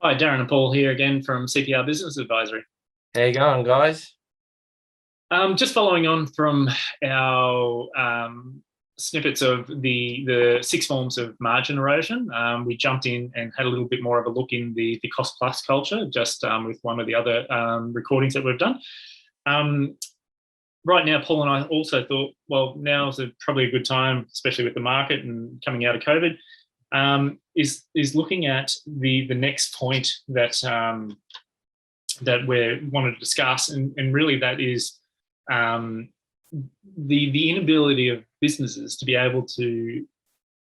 Hi, Darren and Paul here again from CPR Business Advisory. How you going, guys? Just following on from our snippets of the six forms of margin erosion, we jumped in and had a little bit more of a look in the cost plus culture, just with one of the other recordings that we've done. Right now, Paul and I also thought, well, now is probably a good time, especially with the market and coming out of COVID, is looking at the next point that that we wanted to discuss, and really that is the inability of businesses to be able to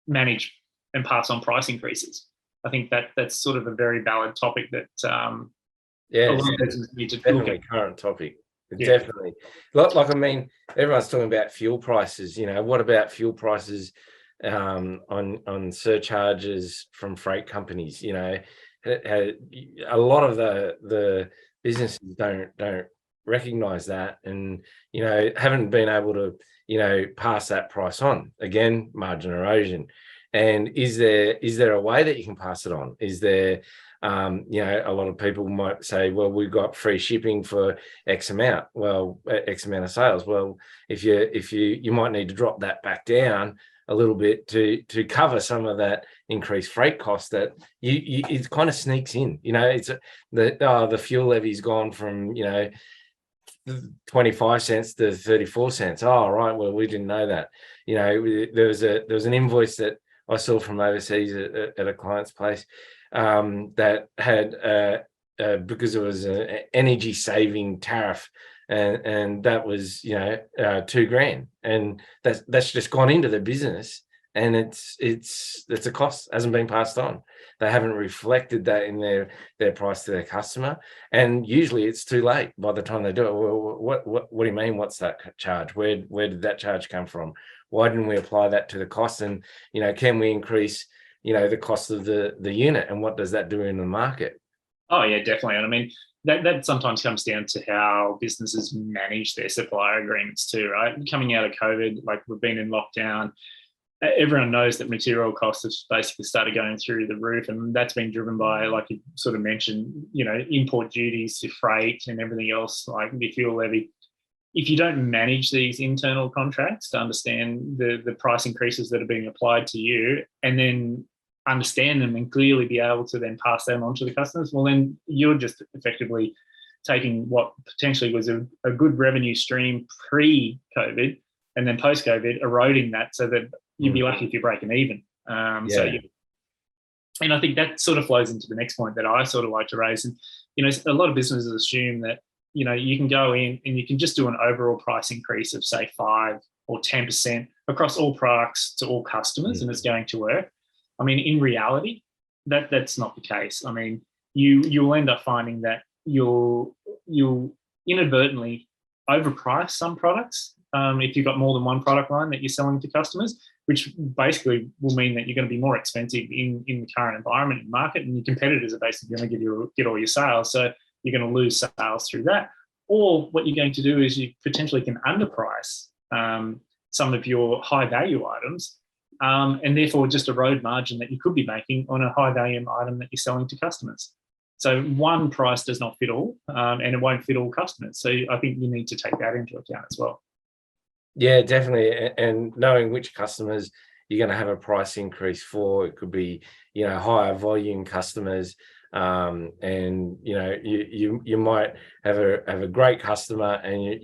manage and pass on price increases. I think that's sort of a very valid topic that Yeah, a it's lot of businesses need to look definitely at. current topic. Yeah. Definitely. Like, I mean, everyone's talking about fuel prices. What about fuel prices on surcharges from freight companies? A lot of the businesses don't recognize that, and haven't been able to pass that price on. Again, margin erosion. And is there a way that you can pass it on? Is there a lot of people might say, well, we've got free shipping for X amount. Well, X amount of sales. Well, if you might need to drop that back down a little bit to cover some of that increased freight cost that it kind of sneaks in. It's the fuel levy's gone from 25 cents to 34 cents. Oh, right. Well, we didn't know that. There was an invoice that I saw from overseas at a client's place that had because it was an energy saving tariff, and that was $2,000, and that's just gone into the business, and it's a cost, hasn't been passed on. They haven't reflected that in their price to their customer, and usually it's too late by the time they do it. Well, what do you mean? What's that charge? Where did that charge come from? Why didn't we apply that to the cost? And can we increase the cost of the unit, and what does that do in the market? Oh yeah, definitely. And I mean, that sometimes comes down to how businesses manage their supplier agreements too, right? Coming out of COVID, like we've been in lockdown, everyone knows that material costs have basically started going through the roof, and that's been driven by, like you sort of mentioned, import duties to freight and everything else, like the fuel levy. If you don't manage these internal contracts to understand the price increases that are being applied to you, and then understand them and clearly be able to then pass them on to the customers, well, then you're just effectively taking what potentially was a good revenue stream pre-COVID, and then post-COVID eroding that, so that you'd be lucky if you're breaking even. And I think that sort of flows into the next point that I sort of like to raise. And a lot of businesses assume that you can go in and you can just do an overall price increase of say 5 or 10% across all products to all customers, and it's going to work. I mean, in reality, that's not the case. I mean, you'll end up finding that you'll inadvertently overprice some products if you've got more than one product line that you're selling to customers, which basically will mean that you're going to be more expensive in the current environment in the market, and your competitors are basically going to get all your sales. So you're going to lose sales through that. Or what you're going to do is you potentially can underprice some of your high value items, and therefore just erode margin that you could be making on a high value item that you're selling to customers. So one price does not fit all, and it won't fit all customers. So I think you need to take that into account as well. Yeah, definitely. And knowing which customers you're going to have a price increase for. It could be, higher volume customers. And you might have a great customer, and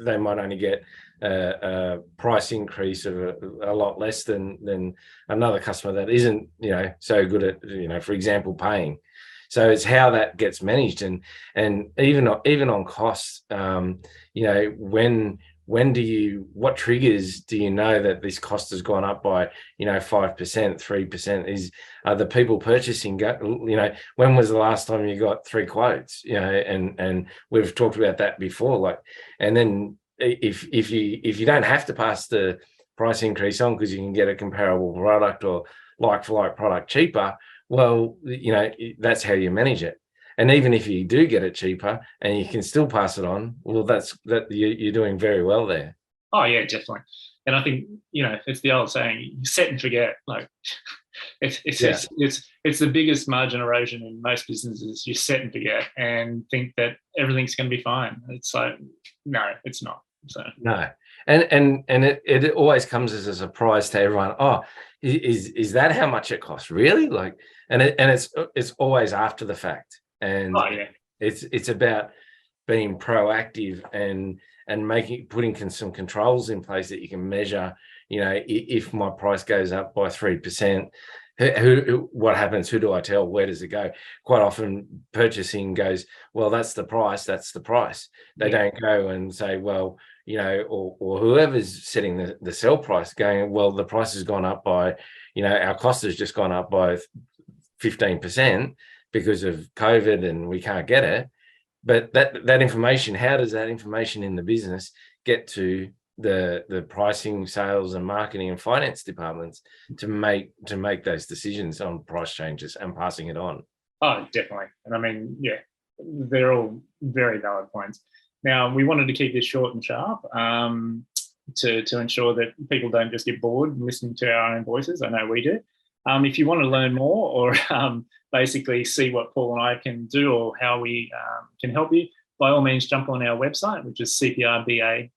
they might only get a price increase of a lot less than another customer that isn't so good at for example paying. So it's how that gets managed, and even on costs. What triggers do you know that this cost has gone up by 5%, 3%? Are the people purchasing when was the last time you got 3 quotes? And we've talked about that before. And then if you don't have to pass the price increase on because you can get a comparable product or like for like product cheaper, well, that's how you manage it. And even if you do get it cheaper and you can still pass it on, well, you're doing very well there. Oh yeah, definitely. And I think it's the old saying, you set and forget. Like It's the biggest margin erosion in most businesses. You set and forget and think that everything's going to be fine. It's like, no, it's not. So no, and it always comes as a surprise to everyone. Oh, is that how much it costs? Really? Like, and it's always after the fact, and it's about being proactive and putting some controls in place that you can measure. You know, if my price goes up by 3%, what happens? Who do I tell? Where does it go? Quite often purchasing goes, well, that's the price. They don't go and say, well, you know, or whoever's setting the sell price going, well, the price has gone up by, you know, our cost has just gone up by 15% because of COVID and we can't get it. But that information, how does that information in the business get to the pricing, sales and marketing and finance departments to make those decisions on price changes and passing it on? Oh, definitely. And I mean, yeah, they're all very valid points. Now, we wanted to keep this short and sharp to ensure that people don't just get bored listening to our own voices. I know we do. If you want to learn more or basically see what Paul and I can do or how we can help you, by all means, jump on our website, which is cprba.com.au.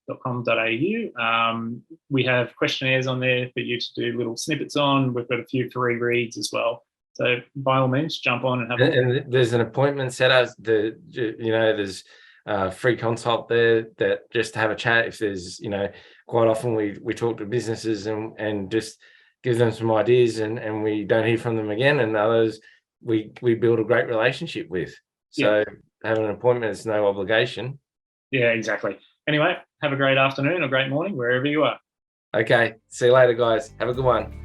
We have questionnaires on there for you to do little snippets on. We've got a few free reads as well. So by all means, jump on and have a look. And there's an appointment set up. There's a free consult there that just to have a chat. If there's, you know, quite often we talk to businesses and just give them some ideas and we don't hear from them again, and others we build a great relationship with. So having an appointment is no obligation. Yeah, exactly. Anyway, have a great afternoon or great morning wherever you are. Okay, see you later, guys. Have a good one.